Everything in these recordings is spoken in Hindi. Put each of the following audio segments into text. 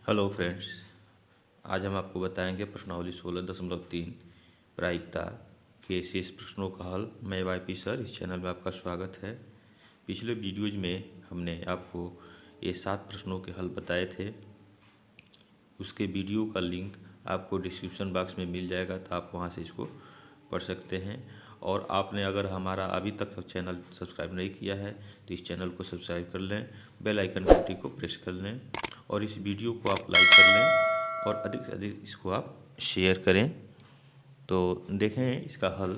Hello friends. आज हम आपको बताएंगे प्रश्नावली 16.3 प्रायिकता के शेष प्रश्नों का हल। मैं वाईपी सर, इस चैनल में आपका स्वागत है। पिछले वीडियोज में हमने आपको ये 7 प्रश्नों के हल बताए थे। उसके वीडियो का लिंक आपको डिस्क्रिप्शन बॉक्स में मिल जाएगा, तो आप वहाँ से इसको पढ़ सकते हैं। और आपने अगर हमारा अभी तक चैनल सब्सक्राइब नहीं किया है तो इस चैनल को सब्सक्राइब कर लें, बेल आइकन घंटी को प्रेस कर लें और इस वीडियो को आप लाइक कर लें और अधिक से अधिक इसको आप शेयर करें। तो देखें इसका हल।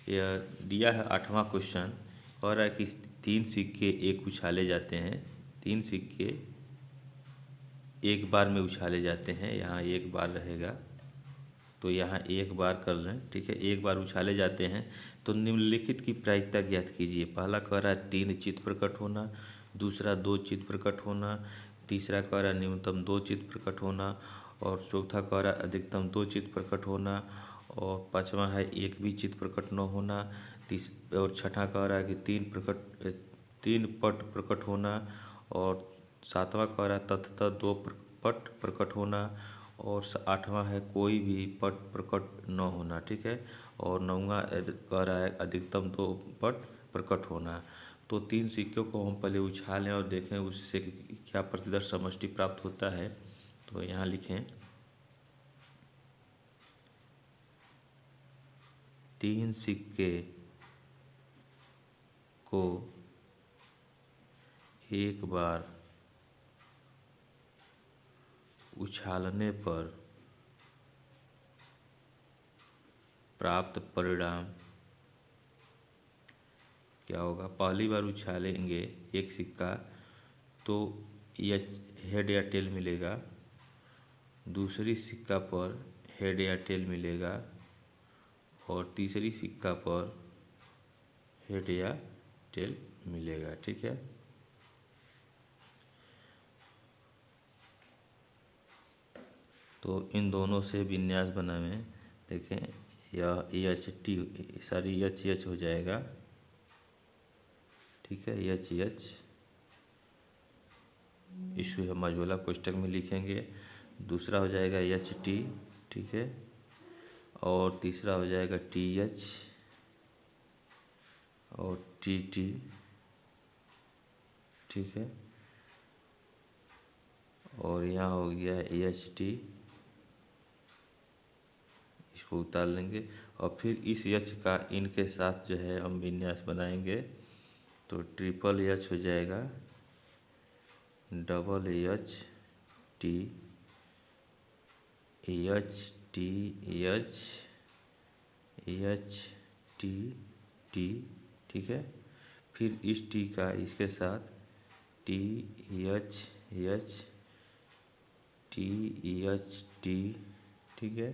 यह दिया है 8वां क्वेश्चन। कह रहा है कि 3 सिक्के एक उछाले जाते हैं। 3 सिक्के एक बार में उछाले जाते हैं। यहाँ एक बार रहेगा तो यहाँ एक बार कर लें, ठीक है। एक बार उछाले जाते हैं तो निम्नलिखित की प्रायिकता ज्ञात कीजिए। पहला कह रहा है 3 चित्त प्रकट होना, दूसरा 2 चित्त प्रकट होना, तीसरा कह रहा है न्यूनतम 2 चित्त प्रकट होना और चौथा कह रहा है अधिकतम 2 चित्त प्रकट होना और पाँचवा है एक भी चित्त प्रकट न होना। और छठा कह रहा है कि 3 पट प्रकट होना और सातवां कह रहा है ततः 2 पट प्रकट होना और 8वां है कोई भी पट प्रकट न होना, ठीक है। और 9वां कह रहा है अधिकतम 2 पट प्रकट होना। तो 3 सिक्कों को हम पहले उछालें और देखें उससे क्या प्रतिदर्श समष्टि प्राप्त होता है। तो यहाँ लिखें 3 सिक्के को एक बार उछालने पर प्राप्त परिणाम क्या होगा। पहली बार उछालेंगे एक सिक्का तो यह हेड या टेल मिलेगा, दूसरी सिक्का पर हेड या टेल मिलेगा और तीसरी सिक्का पर हेड या टेल मिलेगा, ठीक है। तो इन दोनों से विन्यास बनाएं। देखें यह एच टी सारी एच हो जाएगा, ठीक है। एच इसको हम मझोला कोष्टक में लिखेंगे। दूसरा हो जाएगा एच टी, ठीक है। और तीसरा हो जाएगा टी एच और टी टी, ठीक है। और यहाँ हो गया एच टी, इसको उतार लेंगे और फिर इस एच का इनके साथ जो है हम विन्यास बनाएंगे। तो ट्रिपल एच हो जाएगा, double H T, H T H, H T T, ठीक है। फिर इस टी का इसके साथ T H H, T H T, ठीक है।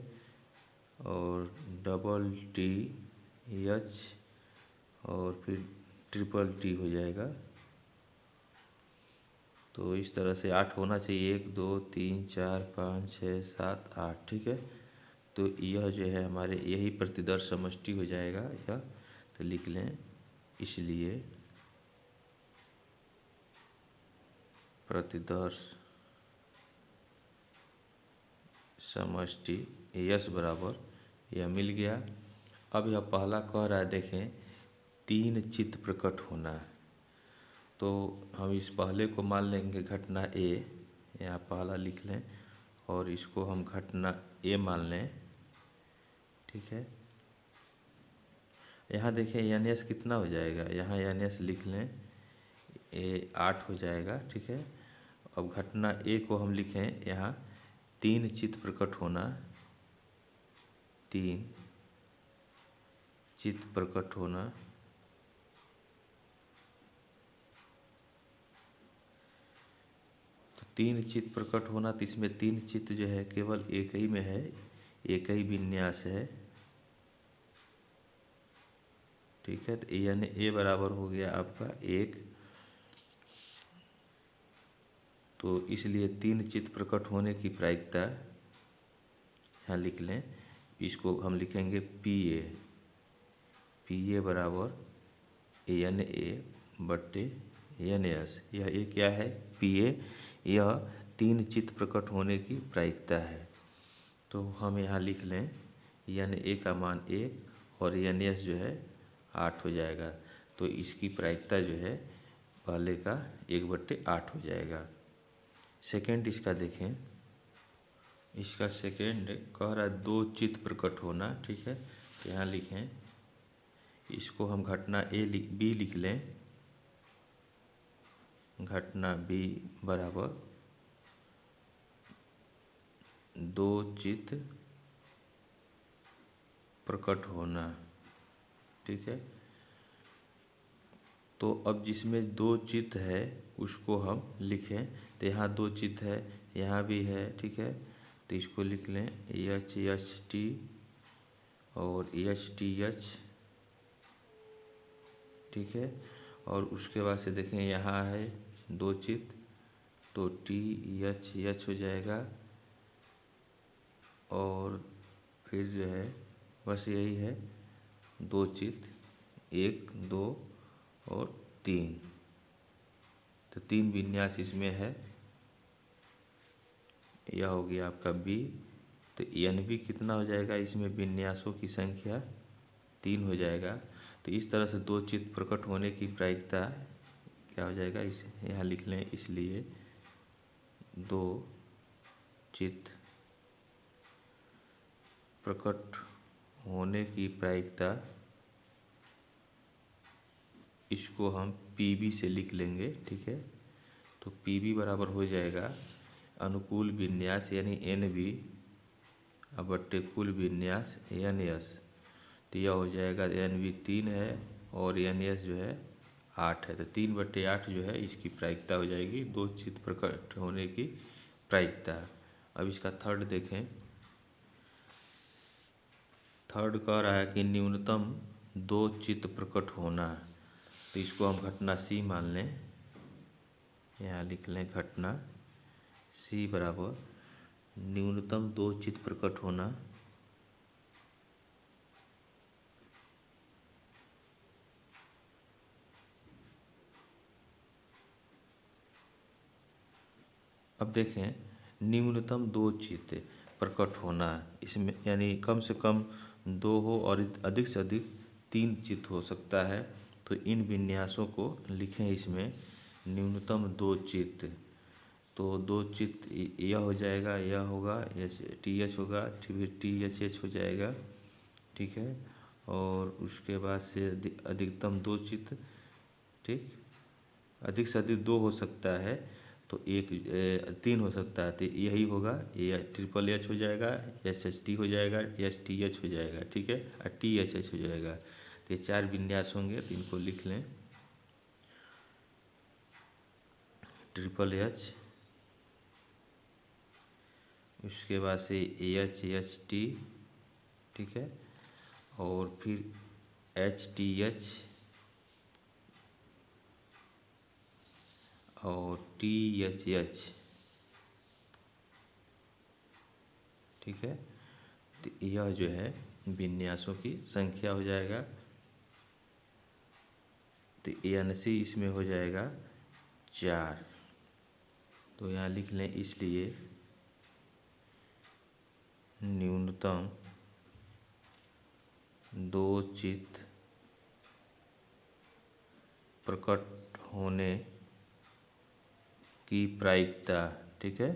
और डबल टी एच और फिर ट्रिपल टी हो जाएगा। तो इस तरह से 8 होना चाहिए, 1 2 3 4 5 6 7 8, ठीक है। तो यह जो है हमारे यही प्रतिदर्श समष्टि हो जाएगा यह। तो लिख लें, इसलिए प्रतिदर्श समष्टि यस बराबर यह मिल गया। अब यह पहला कह रहा है, देखें 3 चित्त प्रकट होना। तो हम इस पहले को मान लेंगे घटना ए, यहाँ पहला लिख लें और इसको हम घटना ए मान लें, ठीक है। यहाँ देखें एन एस कितना हो जाएगा, यहाँ एन एस लिख लें, ए 8 हो जाएगा, ठीक है। अब घटना ए को हम लिखें यहाँ 3 चित्त प्रकट होना, 3 चित्त प्रकट होना, तो 3 चित्त प्रकट होना। तो इसमें 3 चित्त जो है केवल एक ही में है, एक ही विन्यास है, ठीक है। तो यानी ए बराबर हो गया आपका 1। तो इसलिए 3 चित्त प्रकट होने की प्रायिकता यहाँ लिख लें, इसको हम लिखेंगे पी ए। पी ए बराबर एन ए बट्टे एन एस। यह ए क्या है, पी ए। यह तीन चित्त प्रकट होने की प्रायिकता है। तो हम यहाँ लिख लें यन ए का मान 1 और यन एस जो है 8 हो जाएगा। तो इसकी प्रायिकता जो है पहले का 1/8 हो जाएगा। सेकेंड इसका देखें, इसका सेकेंड कह रहा है दो चित्त प्रकट होना। ठीक है, यहाँ लिखें, इसको हम घटना बी लिख लें। घटना बी बराबर दो चित्त प्रकट होना। ठीक है, तो अब जिसमें दो चित्त है उसको हम लिखें। तो यहाँ दो चित्त है, यहाँ भी है। ठीक है, तो इसको लिख लें एच एच टी और एच टी एच। ठीक है, और उसके बाद से देखें यहाँ है दो चित्त, तो टी एच एच हो जाएगा। और फिर जो है बस यही है, दो चित्त 1 2 और 3। तो 3 विन्यास इसमें है। यह हो गया आपका बी। तो एन बी कितना हो जाएगा, इसमें विन्यासों की संख्या 3 हो जाएगा। तो इस तरह से दो चित्त प्रकट होने की प्रायिकता क्या हो जाएगा, इस यहाँ लिख लें। इसलिए दो चित्त प्रकट होने की प्रायिकता, इसको हम पीबी से लिख लेंगे। ठीक है, तो पीबी बराबर हो जाएगा अनुकूल विन्यास यानी एन बी बट्टे कुल विन्यास एन एस। तो यह हो जाएगा एन बी 3 है और एन एस जो है 8 है। तो 3/8 जो है इसकी प्रायिकता हो जाएगी, दो चित्त प्रकट होने की प्रायिकता। अब इसका थर्ड देखें। थर्ड कह रहा है कि न्यूनतम दो चित्त प्रकट होना। तो इसको हम घटना सी मान लें। यहाँ लिख लें घटना सी बराबर न्यूनतम दो चित्त प्रकट होना। अब देखें, न्यूनतम दो चित्त प्रकट होना, इसमें यानी कम से कम 2 हो और अधिक से अधिक 3 चित्त हो सकता है। तो इन विन्यासों को लिखें इसमें न्यूनतम दो चित्त। तो दो चित्त यह हो जाएगा, यह होगा, एच टी एच होगा, फिर टी एच एच हो जाएगा। ठीक है, और उसके बाद से अधिकतम दो चित्त। ठीक, अधिक से अधिक 2 हो सकता है, तो 3 हो सकता है। तो यही होगा, ये ट्रिपल एच हो जाएगा, एस एच टी हो जाएगा, एस टी एच हो जाएगा। ठीक है, और टी एच एच हो जाएगा। तो ये 4 विन्यास होंगे, तो इनको लिख लें। ट्रिपल एच, उसके बाद से एच एच टी। ठीक है, और फिर एच टी एच और टी एच एच। ठीक है, तो यह जो है विन्यासों की संख्या हो जाएगा। तो एन सी इसमें हो जाएगा 4। तो यहाँ लिख लें, इसलिए न्यूनतम दो चित्त प्रकट होने की प्रायिकता। ठीक है,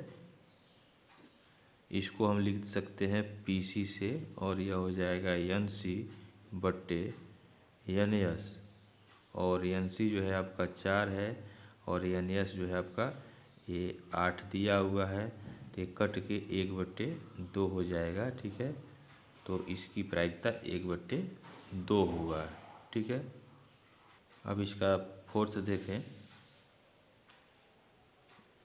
इसको हम लिख सकते हैं पीसी से, और यह हो जाएगा एन सी बट्टे एन एस। और एन सी जो है आपका 4 है और एन एस जो है आपका ये 8 दिया हुआ है। तो ये कट के 1/2 हो जाएगा। ठीक है, तो इसकी प्रायिकता 1/2 हुआ। ठीक है, अब इसका फोर्थ देखें।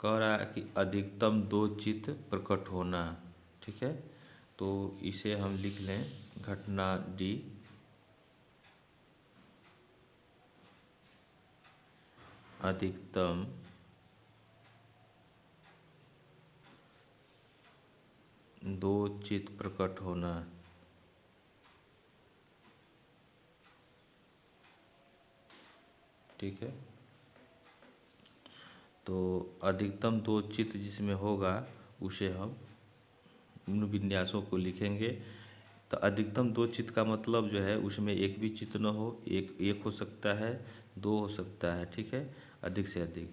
कह रहा है कि अधिकतम दो चित्त प्रकट होना। ठीक है, तो इसे हम लिख लें घटना डी अधिकतम दो चित्त प्रकट होना। ठीक है, तो अधिकतम दो चित्त जिसमें होगा उसे हम उन विन्यासों को लिखेंगे। तो अधिकतम दो चित्त का मतलब जो है उसमें एक भी चित्त न हो, एक हो सकता है, दो हो सकता है, ठीक है, अधिक से अधिक।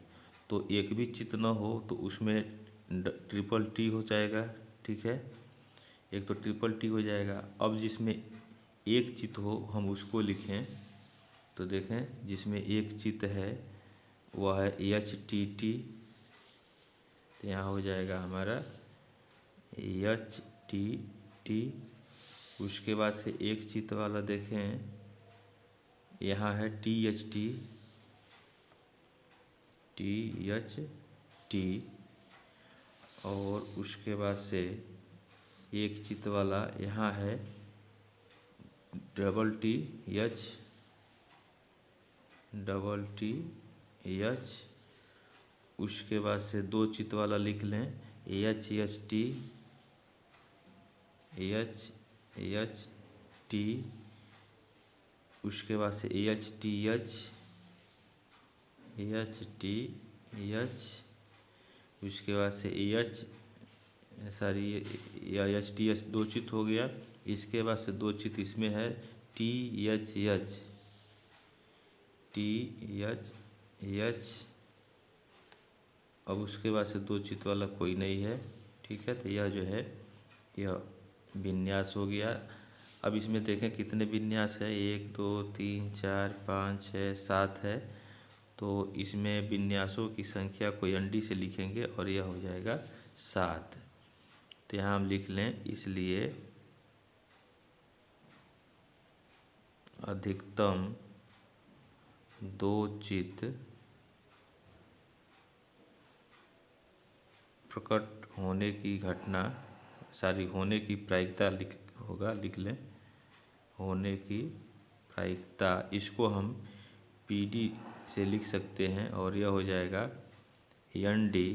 तो एक भी चित्त न हो तो उसमें ट्रिपल टी हो जाएगा, ठीक है, एक तो ट्रिपल टी हो जाएगा। अब जिसमें एक चित्त हो हम उसको लिखें, तो देखें जिसमें एक चित्त है वह है एच टी टी, तो यहाँ हो जाएगा हमारा एच टी टी। उसके बाद से एक चित्त वाला देखें, यहाँ है T H T, T H T. और उसके बाद से एक चित्त वाला यहाँ है double T H, double T H. उसके बाद से दो चित्त वाला लिख लें H H T, H H T. उसके बाद से H T H, H T H. उसके बाद से एच एच टी एच दो चित्त हो गया। इसके बाद से दो चित्त इसमें है T H H, T H H. अब उसके बाद से दो चित्त वाला कोई नहीं है, ठीक है। तो यह जो है यह विन्यास हो गया। अब इसमें देखें कितने विन्यास है, 1 2 3 4 5 6 7 है। तो इसमें विन्यासों की संख्या को एन से लिखेंगे और यह हो जाएगा 7। तो यहाँ हम लिख लें, इसलिए अधिकतम दो चित्त प्रकट होने की घटना, होने की प्रायिकता लिख लें, होने की प्रायिकता। इसको हम पीडी से लिख सकते हैं और यह हो जाएगा एन डी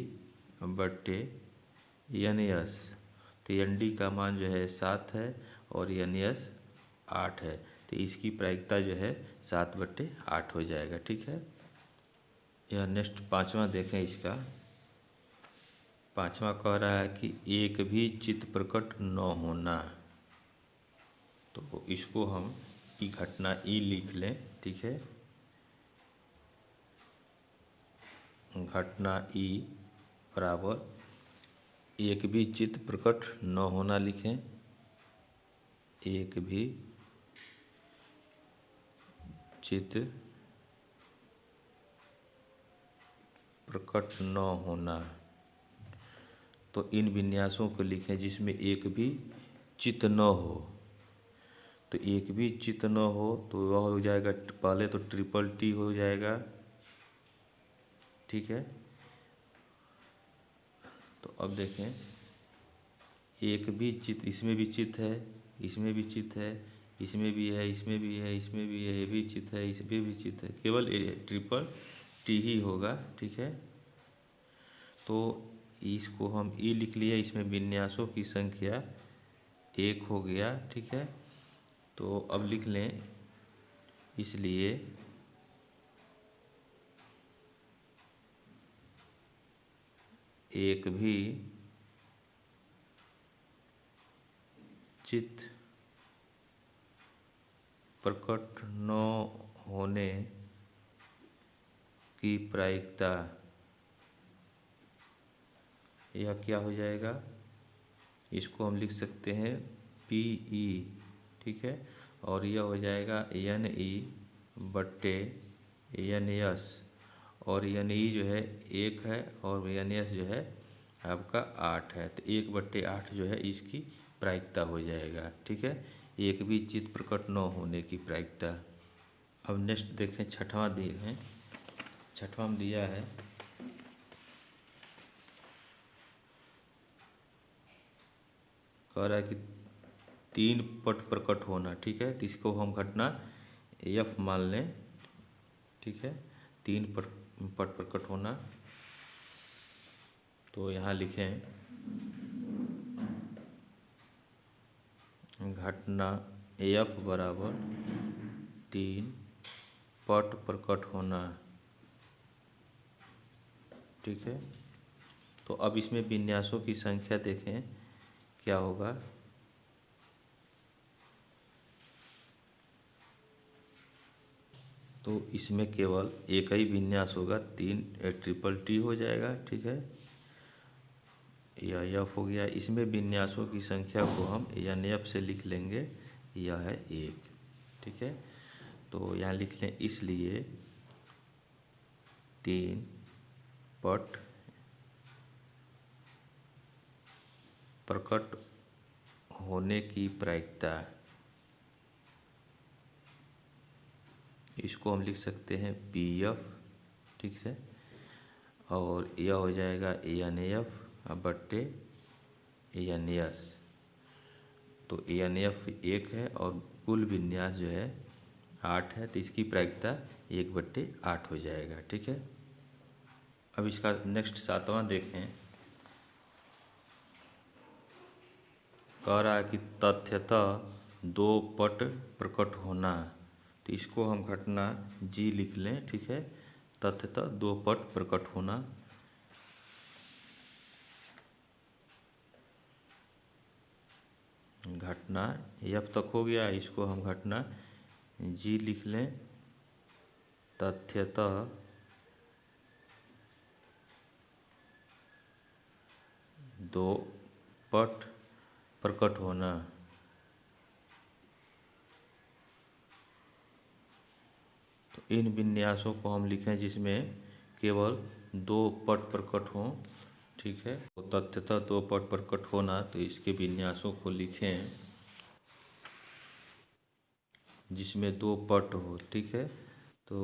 बट्टे एन एस। तो एन डी का मान जो है 7 है और एन एस 8 है। तो इसकी प्रायिकता जो है 7/8 हो जाएगा, ठीक है। यह नेक्स्ट पाँचवा देखें। इसका पाँचवा कह रहा है कि एक भी चित्त प्रकट न होना। तो इसको हम ई घटना ई लिख लें, ठीक है। घटना ई बराबर एक भी चित्त प्रकट न होना लिखें, एक भी चित्त प्रकट न होना। तो इन विन्यासों को लिखें जिसमें एक भी चित्त न हो। तो एक भी चित्त न हो तो वह हो जाएगा, पहले तो ट्रिपल टी हो जाएगा, ठीक है। तो अब देखें एक भी चित्त, इसमें भी चित्त है, इसमें भी चित्त है, इसमें भी है, इसमें भी है, इसमें भी है, ये भी चित्त है, इसमें भी चित्त है, केवल ट्रिपल टी ही होगा, ठीक है। तो इसको हम ई लिख लिए, इसमें विन्यासों की संख्या 1 हो गया, ठीक है। तो अब लिख लें, इसलिए एक भी चित्त प्रकट न होने की प्रायिकता, यह क्या हो जाएगा, इसको हम लिख सकते हैं पी ई, ठीक है। और यह हो जाएगा एन ई बट्टे एन एस। और एन ई जो है 1 है और एन एस जो है आपका 8 है। तो 1/8 जो है इसकी प्रायिकता हो जाएगा, ठीक है। एक भी चित्त प्रकट न होने की प्रायिकता। अब नेक्स्ट देखें, छठवां देखें। छठवां में दिया है कह रहा है कि 3 पट प्रकट होना, ठीक है। तो इसको हम घटना एफ मान लें, ठीक है। 3 पट प्रकट होना। तो यहाँ लिखें घटना एफ बराबर 3 पट प्रकट होना। ठीक है। तो अब इसमें विन्यासों की संख्या देखें क्या होगा। तो इसमें केवल एक ही विन्यास होगा, 3 ट्रिपल टी हो जाएगा। ठीक है, यह एफ हो गया। इसमें विन्यासों की संख्या को हम एन एफ से लिख लेंगे, यह है 1। ठीक है, तो यहाँ लिख लें, इसलिए 3 पट प्रकट होने की प्रायिकता, इसको हम लिख सकते हैं पी एफ। ठीक है, और यह हो जाएगा एन एफ बट्टे एन एस। तो एन एफ 1 है और कुल विन्यास जो है 8 है, तो इसकी प्रायिकता 1/8 हो जाएगा। ठीक है, अब इसका नेक्स्ट 7वां देखें। कह रहा है कि तथ्यतः 2 पट प्रकट होना, तो इसको हम घटना जी लिख लें। ठीक है, तथ्यतः 2 पट प्रकट होना। घटना अब तक हो गया, इसको हम घटना जी लिख लें। तथ्यतः 2 पट प्रकट होना। तो इन विन्यासों को हम लिखें जिसमें केवल 2 पट प्रकट हों। ठीक है, तो तथ्यतः 2 पट प्रकट होना, तो इसके विन्यासों को लिखें जिसमें 2 पट हो। ठीक है, तो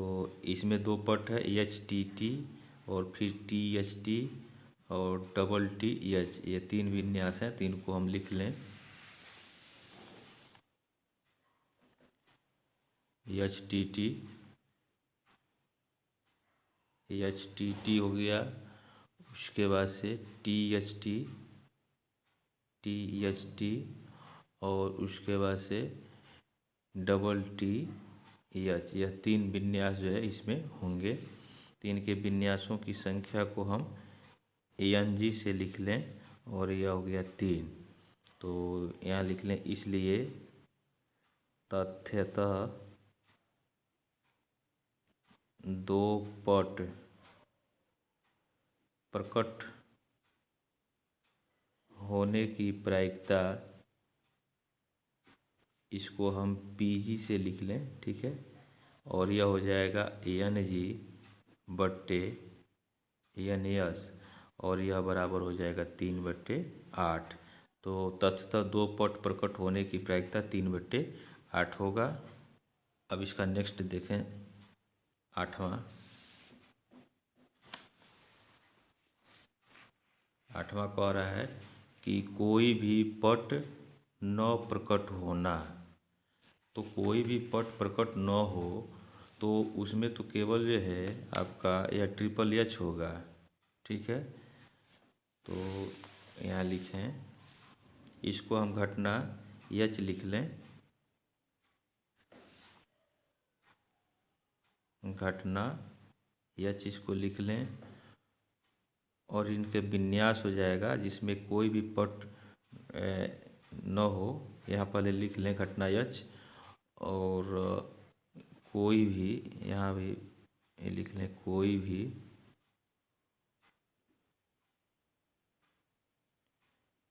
इसमें 2 पट है, एच टी टी और फिर टी एच टी और डबल टी एच, ये 3 विन्यास हैं, 3 को हम लिख लें। एच टी टी हो गया, उसके बाद से टी एच टी और उसके बाद से डबल टी एच, यह 3 विन्यास जो है इसमें होंगे। 3 के विन्यासों की संख्या को हम एन जी से लिख लें और यह हो गया 3। तो यहाँ लिख लें, इसलिए तथ्यतः 2 पट प्रकट होने की प्रायिकता, इसको हम पी जी से लिख लें। ठीक है, और यह हो जाएगा एन जी बट्टे एन एस, और यह बराबर हो जाएगा 3/8। तो तथ्यतः 2 पट प्रकट होने की प्रायिकता 3/8 होगा। अब इसका नेक्स्ट देखें, 8वां कह रहा है कि कोई भी पट न प्रकट होना। तो कोई भी पट प्रकट न हो तो उसमें तो केवल जो है आपका यह ट्रिपल एच होगा। ठीक है, तो यहाँ लिखें, इसको हम घटना एच लिख लें। घटना एच इसको लिख लें और इनके विन्यास हो जाएगा जिसमें कोई भी पट न हो। यहाँ पहले लिख लें घटना एच, और कोई भी, यहाँ भी लिख लें कोई भी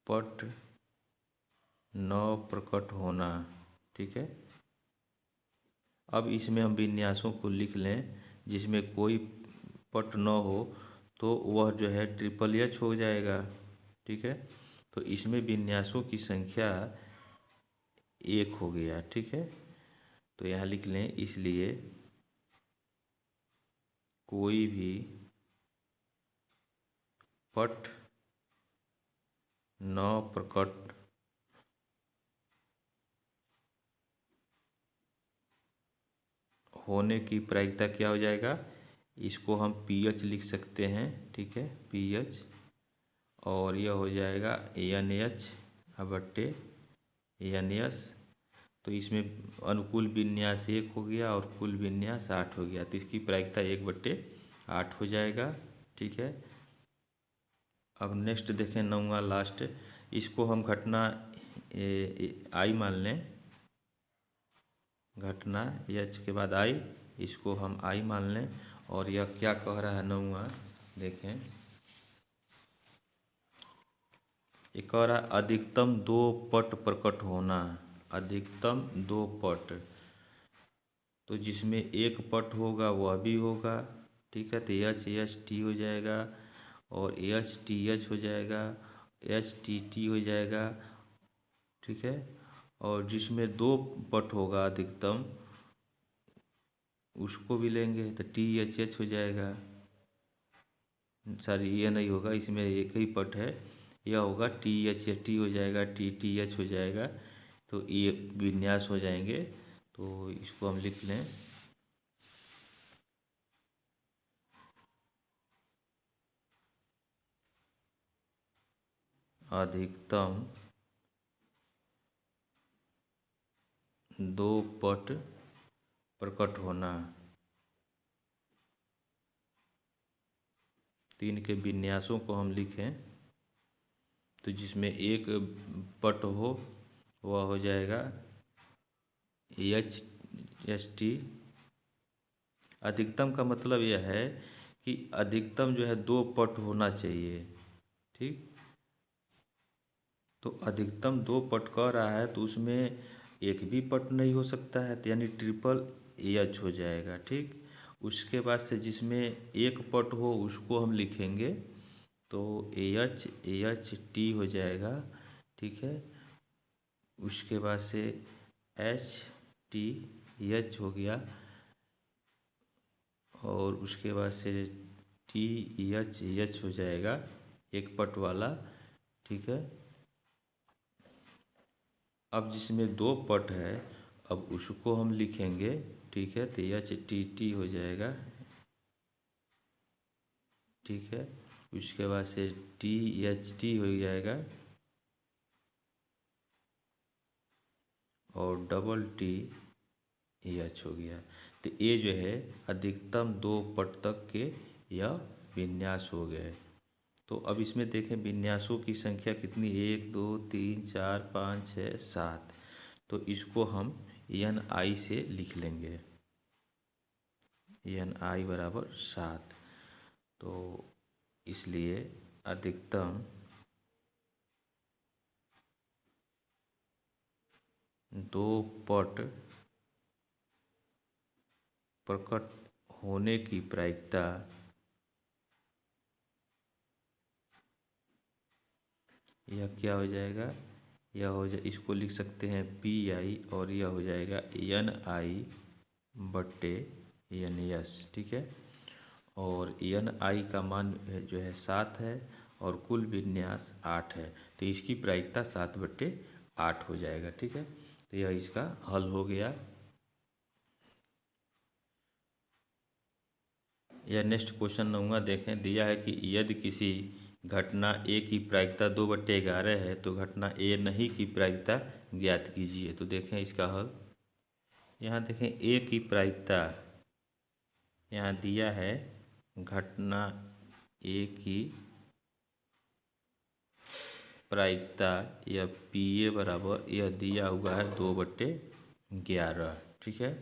पट न प्रकट होना। ठीक है, अब इसमें हम विन्यासों को लिख लें जिसमें कोई पट न हो, तो वह जो है ट्रिपल एच हो जाएगा। ठीक है, तो इसमें विन्यासों की संख्या 1 हो गया। ठीक है, तो यहाँ लिख लें, इसलिए कोई भी पट न प्रकट होने की प्रायिकता क्या हो जाएगा, इसको हम पी एच लिख सकते हैं। ठीक है, पी एच, और यह हो जाएगा एन एच बट्टे एन एस। तो इसमें अनुकूल विन्यास 1 हो गया और कुल विन्यास 8 हो गया, तो इसकी प्रायिकता 1/8 हो जाएगा। ठीक है, अब नेक्स्ट देखें 9वां लास्ट, इसको हम घटना आई मान लें, घटना एच के बाद आई, इसको हम आई मान लें। और यह क्या कह रहा है 9वां, देखें ये कह रहा है अधिकतम 2 पट प्रकट होना, अधिकतम 2 पट, तो जिसमें एक पट होगा वह भी होगा, ठीक है। तो एच एच टी हो जाएगा और एच टी एच हो जाएगा, एच टी टी हो जाएगा, ठीक है। और जिसमें 2 पट होगा अधिकतम उसको भी लेंगे तो टी एच एच हो जाएगा, सॉरी ये नहीं होगा, इसमें एक ही पट है, यह होगा टी एच टी हो जाएगा, टी टी एच हो जाएगा। तो ये विन्यास हो जाएंगे, तो इसको हम लिख लें अधिकतम 2 पट प्रकट होना, 3 के विन्यासों को हम लिखें तो जिसमें एक पट हो वह हो जाएगा एच एच टी। अधिकतम का मतलब यह है कि अधिकतम जो है 2 पट होना चाहिए, ठीक। तो अधिकतम 2 पट कह रहा है तो उसमें एक भी पट नहीं हो सकता है, तो यानी ट्रिपल एच हो जाएगा, ठीक। उसके बाद से जिसमें एक पट हो उसको हम लिखेंगे तो एच एच टी हो जाएगा, ठीक है। उसके बाद से एच टी एच हो गया और उसके बाद से टी एच एच हो जाएगा एक पट वाला, ठीक है। अब जिसमें 2 पट है अब उसको हम लिखेंगे, ठीक है। तो एच टी टी हो जाएगा, ठीक है। उसके बाद से टी एच टी हो जाएगा और डबल टी एच हो गया। तो ये जो है अधिकतम 2 पट तक के यह विन्यास हो गए। तो अब इसमें देखें विन्यासों की संख्या कितनी, 1 2 3 4 5 6 7, तो इसको हम एन आई से लिख लेंगे, एन आई बराबर 7। तो इसलिए अधिकतम 2 पट प्रकट होने की प्रायिकता यह क्या हो जाएगा, यह हो जाए, इसको लिख सकते हैं पी आई और यह हो जाएगा एन आई बट्टे एन एस, ठीक है। और एन आई का मान जो है 7 है और कुल विन्यास 8 है, तो इसकी प्रायिकता 7/8 हो जाएगा, ठीक है। तो यह इसका हल हो गया। यह नेक्स्ट क्वेश्चन 9वां देखें, दिया है कि यदि किसी घटना ए की प्रायिकता 2/11 है तो घटना ए नहीं की प्रायिकता ज्ञात कीजिए। तो देखें इसका हल, यहाँ देखें ए की प्रायिकता यहाँ दिया है, घटना ए की प्रायिकता यह पी ए बराबर यह दिया हुआ है 2/11, ठीक है।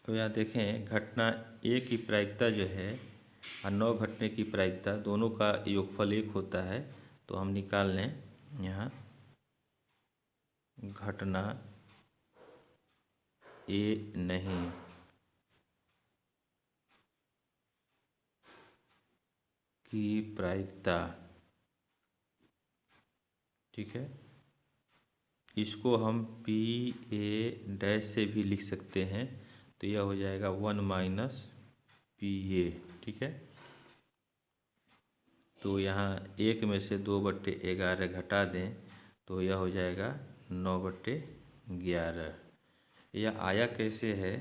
तो यहाँ देखें घटना ए की प्रायिकता जो है और 9 घटने की प्रायिकता दोनों का योगफल 1 होता है, तो हम निकाल लें यहाँ घटना ए नहीं की प्रायिकता, ठीक है। इसको हम पी ए डैश से भी लिख सकते हैं, तो यह हो जाएगा 1 - पी ए, ठीक है। तो यहाँ 1 में से 2/11 घटा दें तो यह हो जाएगा 9/11। यह आया कैसे है,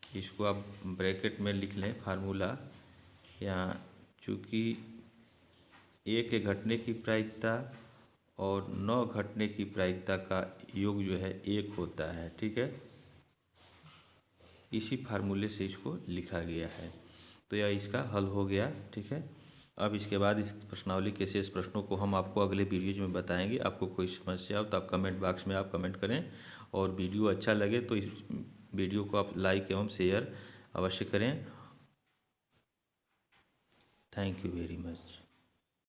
इसको आप ब्रैकेट में लिख लें फार्मूला। यहाँ चूँकि ए के घटने की प्रायिकता और 9 घटने की प्रायिकता का योग जो है 1 होता है, ठीक है। इसी फार्मूले से इसको लिखा गया है, तो यह इसका हल हो गया, ठीक है। अब इसके बाद इस प्रश्नावली के शेष प्रश्नों को हम आपको अगले वीडियोज में बताएंगे। आपको कोई समस्या हो तो आप कमेंट बॉक्स में आप कमेंट करें, और वीडियो अच्छा लगे तो इस वीडियो को आप लाइक एवं शेयर अवश्य करें। Thank you very much.